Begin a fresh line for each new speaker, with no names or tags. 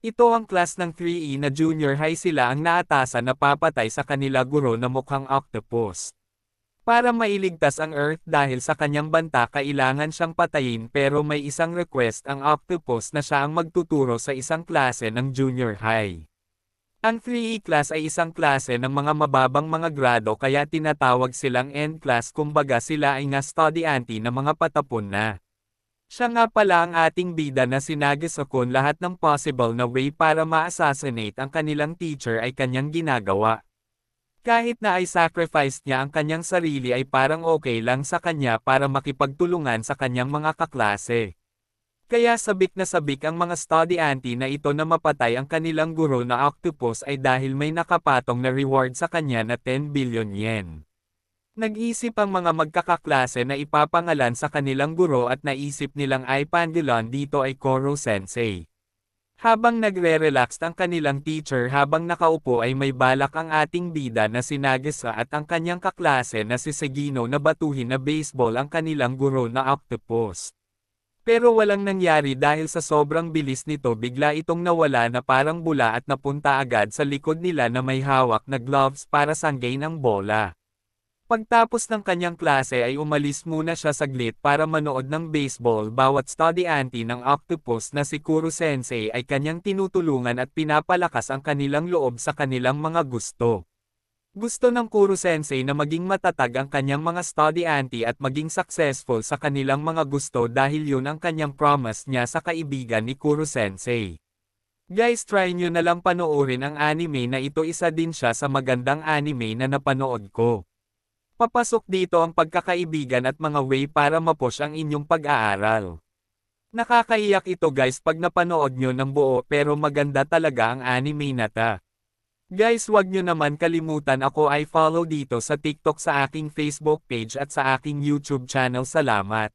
Ito ang class ng 3E na junior high sila ang naatasan na papatay sa kanila guro na mukhang octopus. Para mailigtas ang Earth dahil sa kanyang banta kailangan siyang patayin pero may isang request ang octopus na siya ang magtuturo sa isang klase ng junior high. Ang 3E class ay isang klase ng mga mababang mga grado kaya tinatawag silang N class kumbaga sila ay nga estudyante na mga patapon na. Siya nga pala ang ating bida na sinagisakon lahat ng possible na way para ma-assassinate ang kanilang teacher ay kanyang ginagawa. Kahit na ay sacrifice niya ang kanyang sarili ay parang okay lang sa kanya para makipagtulungan sa kanyang mga kaklase. Kaya sabik na sabik ang mga estudyante na ito na mapatay ang kanilang guro na octopus ay dahil may nakapatong na reward sa kanya na 10 billion yen. Nag-isip ang mga magkakaklase na ipapangalan sa kanilang guro at naisip nilang ay Pandilon dito ay Koro Sensei. Habang nagre-relax ang kanilang teacher habang nakaupo ay may balak ang ating bida na si Nagisa at ang kanyang kaklase na si Segino na batuhin na baseball ang kanilang guro na octopus. Pero walang nangyari dahil sa sobrang bilis nito bigla itong nawala na parang bula at napunta agad sa likod nila na may hawak na gloves para sanggay ng bola. Pagtapos ng kanyang klase ay umalis muna siya saglit para manood ng baseball bawat estudyante ng octopus na si Kuro Sensei ay kanyang tinutulungan at pinapalakas ang kanilang loob sa kanilang mga gusto. Gusto ng Kuro Sensei na maging matatag ang kanyang mga estudyante at maging successful sa kanilang mga gusto dahil yun ang kanyang promise niya sa kaibigan ni Kuro Sensei. Guys, try nyo na lang panoorin ang anime na ito, isa din siya sa magandang anime na napanood ko. Papasok dito ang pagkakaibigan at mga way para mapush ang inyong pag-aaral. Nakakaiyak ito guys pag napanood nyo ng buo pero maganda talaga ang anime na ta. Guys, wag nyo naman kalimutan ako ay follow dito sa TikTok, sa aking Facebook page at sa aking YouTube channel. Salamat.